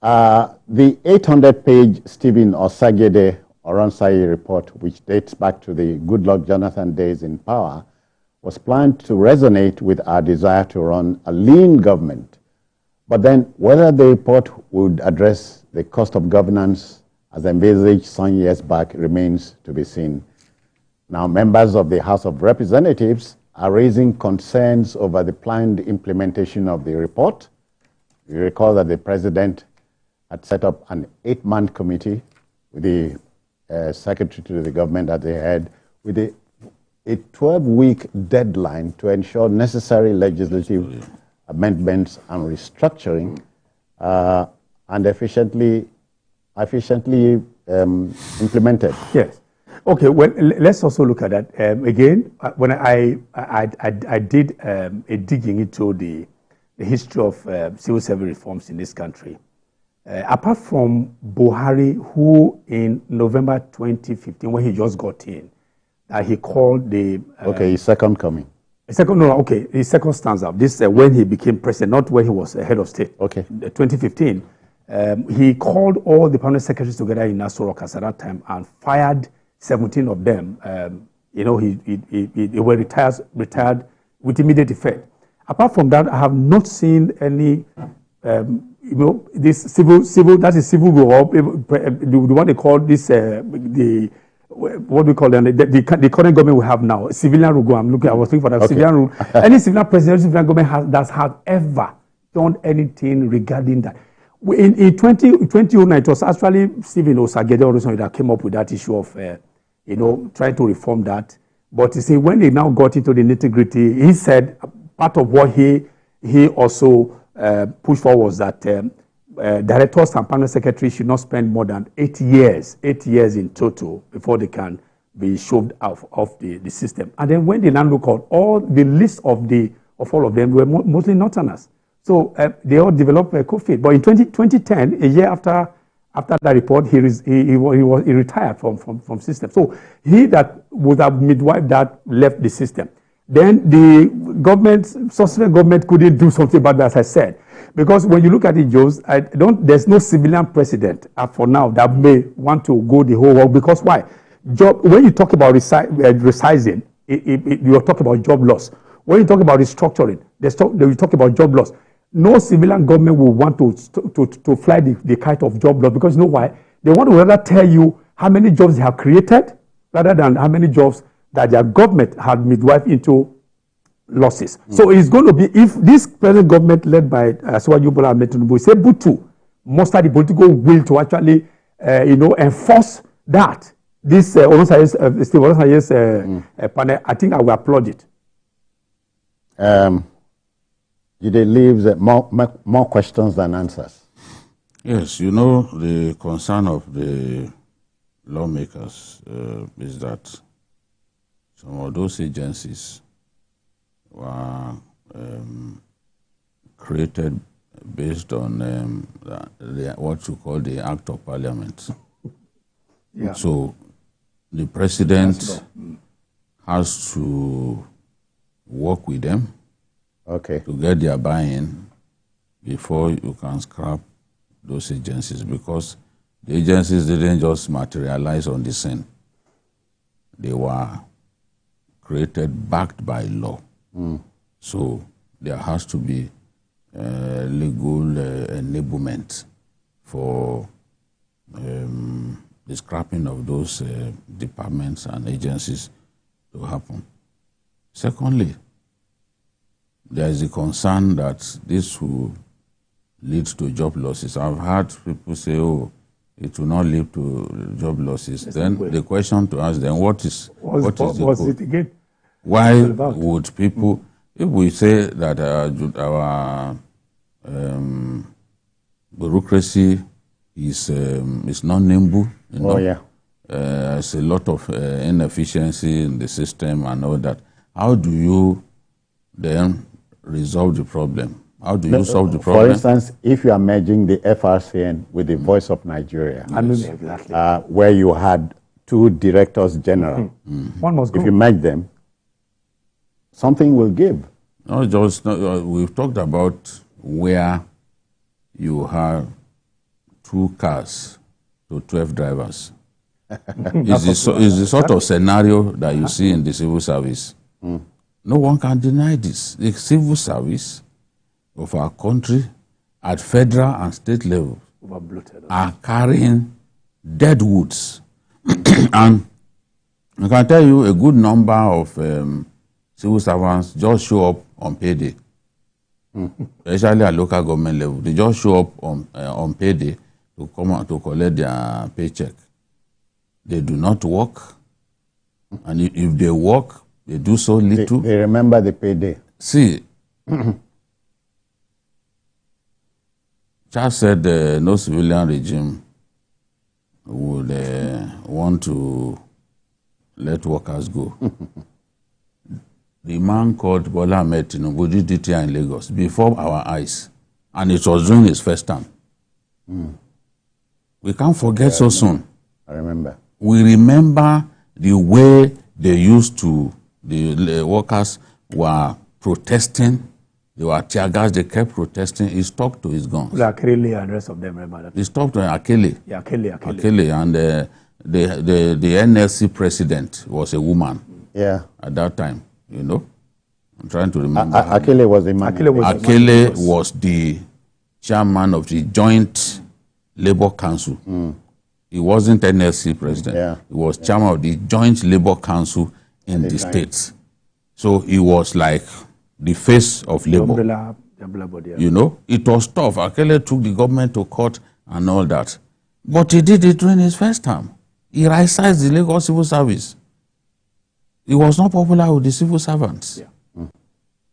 The 800-page Stephen Osagede Oronsaye report, which dates back to the Goodluck Jonathan days in power, was planned to resonate with our desire to run a lean government. But then whether the report would address the cost of governance as envisaged some years back remains to be seen. Now, members of the House of Representatives are raising concerns over the planned implementation of the report. You recall that the president had set up an 8-man committee with the secretary to the government at the head, with a 12-week deadline to ensure necessary legislative amendments and restructuring and efficiently implemented. Yes. Okay, well, let's also look at that. Again, when I did a digging into the history of civil service reforms in this country, apart from Buhari, who in November 2015, when he just got in, he called the... his second coming. His second stanza. This when he became president, not when he was head of state. Okay. 2015. He called all the permanent secretaries together in Nassau Rock at that time and fired 17 of them. They were retired with immediate effect. Apart from that, I have not seen any... this civil that is civil war, the what they call this what do we call them? The current government we have now, civilian rule. I was looking for that civilian rule. Any civilian president, civilian government that has ever done anything regarding that. In 2009, it was actually Stephen Osagede that came up with that issue of trying to reform that. But you see, when they now got into the nitty-gritty, he said part of what he also push forward was that directors and permanent secretaries should not spend more than 8 years in total before they can be shoved out of the system. And then when they now look at all the list of all of them were mostly Northerners. So they all developed COVID. But in 2010, a year after that report, he retired from system. So he that would have midwife that left the system. Then the subsequent government couldn't do something about that, as I said. Because when you look at it, Joes, there's no civilian president for now that may want to go the whole world. Because why? When you talk about resizing, you're talking about job loss. When you talk about restructuring, you talk about job loss. No civilian government will want to fly the kite of job loss, because you know why? They want to rather tell you how many jobs they have created rather than how many jobs that their government had midwife into losses. So it's going to be, if this present government led by Bola Tinubu is able to muster the political will to actually, enforce that, this Oronsaye's panel, I think I will applaud it. It leaves more questions than answers. Yes, the concern of the lawmakers is that some of those agencies were created based on what you call the Act of Parliament. Yeah. So the president has to work with them to get their buy-in before you can scrap those agencies, because the agencies didn't just materialize on the scene. They were created, backed by law. So there has to be legal enablement for the scrapping of those departments and agencies to happen. Secondly, there is a concern that this will lead to job losses. I've heard people say, oh, it will not lead to job losses. Then the question to ask them, what is it again? Why would people, if we say that our bureaucracy is not nimble, there's a lot of inefficiency in the system and all that, how do you then resolve the problem? How do you solve the problem? For instance, if you are merging the FRCN with the Voice of Nigeria, where you had 2 directors general, one must go. If you merge them, something will give. No, we've talked about where you have 2 cars to 12 drivers. It's the sort of scenario that you see in the civil service. No one can deny this. The civil service of our country at federal and state level are carrying dead woods. And I can tell you a good number of civil servants just show up on payday. Especially at local government level. They just show up on payday to come out to collect their paycheck. They do not work. And if they work, they do so little. They remember the payday. See, Charles said no civilian regime would want to let workers go. The man called Bola Tinubu did it here in Lagos before our eyes, and it was during his first term. We can't forget so soon. I remember. We remember the way they used to, the workers were protesting. They were tear gas, they kept protesting. He stuck to his guns. Akele and the rest of them, remember that? He stuck to Akele. Yeah, Akele. Akele, and the NLC president was a woman. Yeah. At that time, you know. I'm trying to remember. Akele was the man. Akele was the chairman of the Joint Labour Council. He wasn't NLC president. Yeah. He was chairman of the Joint Labour Council in the states. So he was like the face of labor. You know, it was tough. Akele took the government to court and all that. But he did it during his first term. He right-sized the Lagos civil service. He was not popular with the civil servants. Yeah.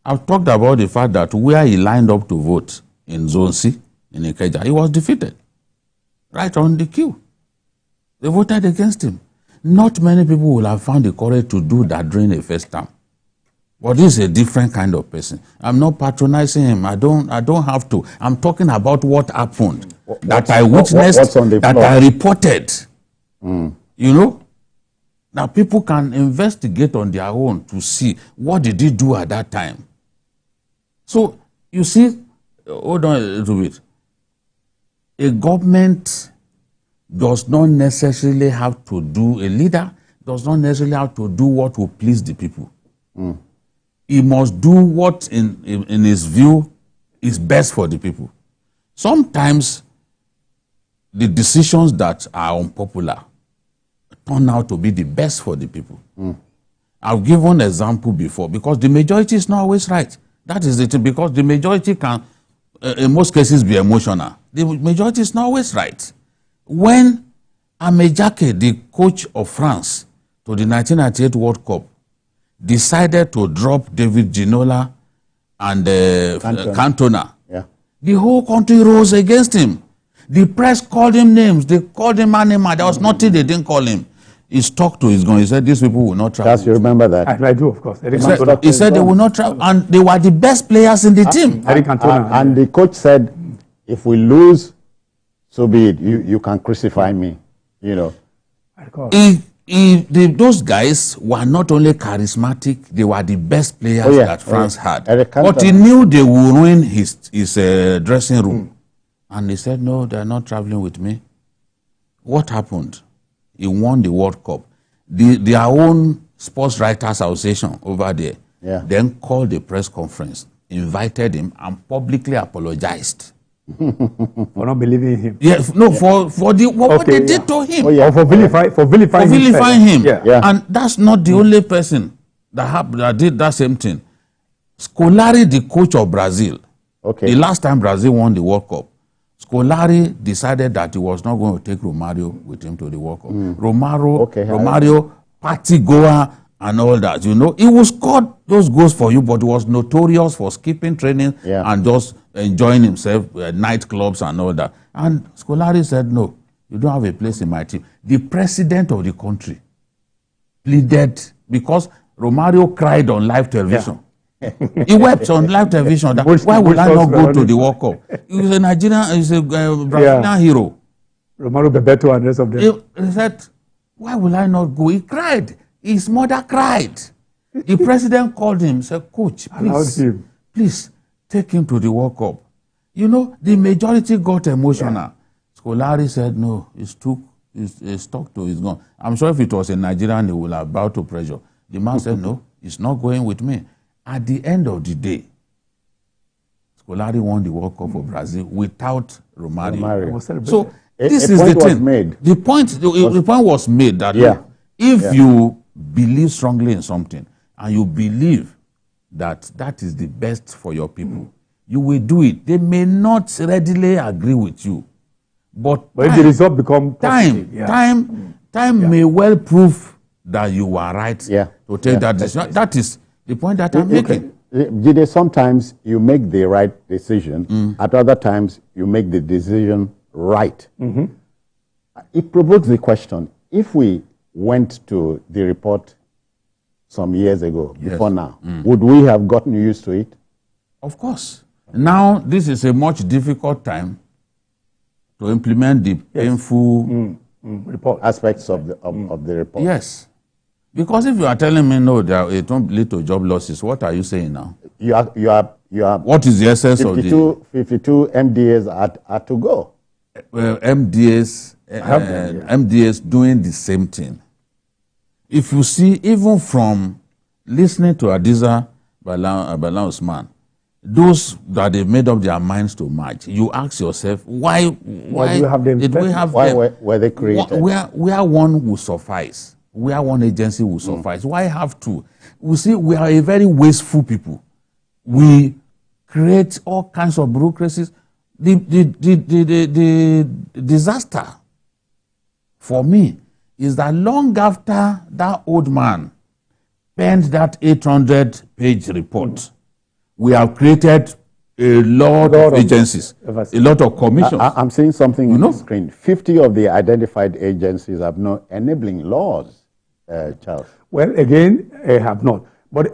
I've talked about the fact that where he lined up to vote in Zone C, in Ikeja, he was defeated. Right on the queue. They voted against him. Not many people will have found the courage to do that during a first term. But this is a different kind of person. I'm not patronizing him. I don't have to. I'm talking about what happened. That I witnessed, that I reported. You know? Now people can investigate on their own to see what did he do at that time. So, you see, hold on a little bit. A government does not necessarily have to do, a leader does not necessarily have to do what will please the people. He must do what, in his view, is best for the people. Sometimes, the decisions that are unpopular turn out to be the best for the people. I've given an example before, because the majority is not always right. That is it, because the majority can, in most cases, be emotional. The majority is not always right. When Amejake, the coach of France, to the 1998 World Cup, decided to drop David Ginola and Cantona, the whole country rose against him. The press called him names. They called him animal. There was nothing they didn't call him. He stuck to his gun. He said, these people will not travel. Yes, you remember that? I do, of course. He said they will not travel. And they were the best players in the team. And the coach said, if we lose, so be it. You can crucify me. You know. Those guys were not only charismatic, they were the best players that France had. But he knew they would ruin his dressing room. And he said, no, they're not traveling with me. What happened? He won the World Cup. Their own sports writers association over there then called a press conference, invited him, and publicly apologized. For not believing in him. Yes, no, for what they did to him. For vilifying him. And that's not the only person that did that same thing. Scolari, the coach of Brazil, the last time Brazil won the World Cup, Scolari decided that he was not going to take Romario with him to the World Cup. Romario, party goer and all that, you know. He will score those goals for you, but he was notorious for skipping training and just enjoying himself at nightclubs and all that. And Scolari said, no, you don't have a place in my team. The president of the country pleaded, because Romario cried on live television. He wept on live television. That, why would I not go to the World Cup? He was a Nigerian, he's a Brazilian hero. Romario Bebeto and the rest of them. He said, why will I not go? He cried. His mother cried. The president called him, said, Coach, please take him to the World Cup. You know, the majority got emotional. Scolari said, no, it's stuck to, it's gone. I'm sure if it was a Nigerian, he would have bowed to pressure. The man said, no, it's not going with me. At the end of the day, Scolari won the World Cup for Brazil without Romario. So this is the thing. Made. The point was made that if you believe strongly in something and you believe that that is the best for your people, you will do it. They may not readily agree with you, but if the result become time may well prove that you were right to take that decision. That is the point that I'm making. Jide, sometimes you make the right decision. At other times, you make the decision right. It provokes the question, if we went to the report some years ago, before now, would we have gotten used to it? Of course. Now, this is a much difficult time to implement the painful report aspects of the report. Yes. Because if you are telling me, no, it won't lead to job losses, what are you saying now? You are what is the essence of the... 52 MDAs are to go. Well, MDAs doing the same thing. If you see, even from listening to Hadiza Bala Usman, those that they made up their minds to march, you ask yourself, why do you have them? Why were they created? Where one will suffice, where one agency will suffice. Why have two? We see, we are a very wasteful people. We create all kinds of bureaucracies. The disaster for me is that long after that old man penned that 800-page report, we have created a lot of agencies, a lot of commissions. I'm seeing something on the screen. 50 of the identified agencies have no enabling laws, Charles. Well, again, have not. But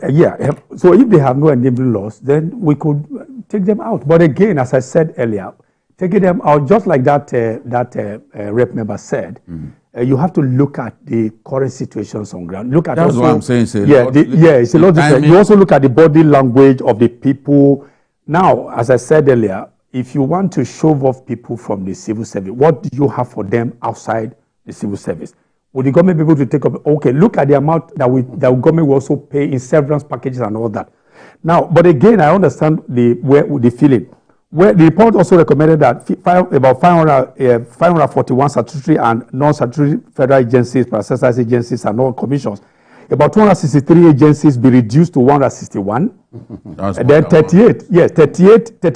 so if they have no enabling laws, then we could take them out. But again, as I said earlier, taking them out, just like that rep member said, you have to look at the current situations on ground. Look at that's what I'm saying. It's a lot different. You also look at the body language of the people. Now, as I said earlier, if you want to shove off people from the civil service, what do you have for them outside the civil service? Would the government be able to take up? Okay, look at the amount that the government will also pay in severance packages and all that. Now, but again, I understand the feeling. Where the report also recommended that about 541 statutory and non-statutory federal agencies, processors agencies, and all commissions, about 263 agencies be reduced to 161, and then 38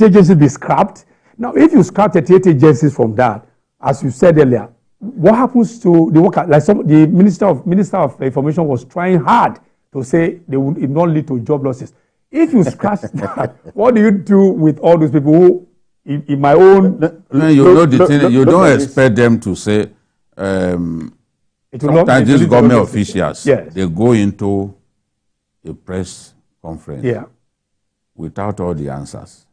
agencies be scrapped. Now, if you scrap 38 agencies from that, as you said earlier, what happens to the worker? Like the minister of information was trying hard to say they would not lead to job losses. If you scratch that, what do you do with all those people who, in my own... You don't expect them to say, sometimes these government officials, they go into a press conference without all the answers.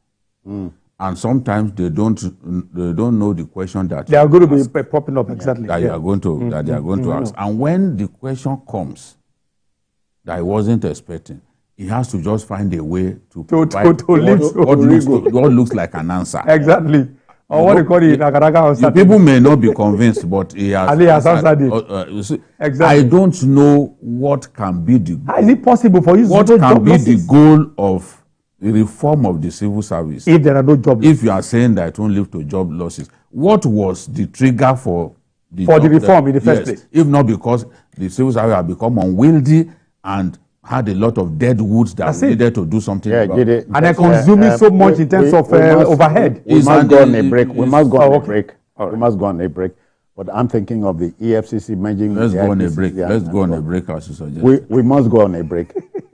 And sometimes they don't know the question that they are going to be popping up exactly that you are going to ask. And when the question comes that I wasn't expecting, he has to just find a way to provide what looks like an answer. Exactly. Or what they call it, people may not be convinced, but he has answered it. Exactly. I don't know what can be the goal. Is it possible for you what can be the goal of the reform of the civil service if there are no job losses? If you are saying that it won't lead to job losses, what was the trigger for the reform in the first place? If not because the civil service have become unwieldy and had a lot of dead woods that needed to do something about. And they're consuming so much in terms of overhead. We must go on a break. We must go on a break. But I'm thinking of the EFCC merging. Let's go on a break. Let's go on a break, as you suggest. We must go on a break.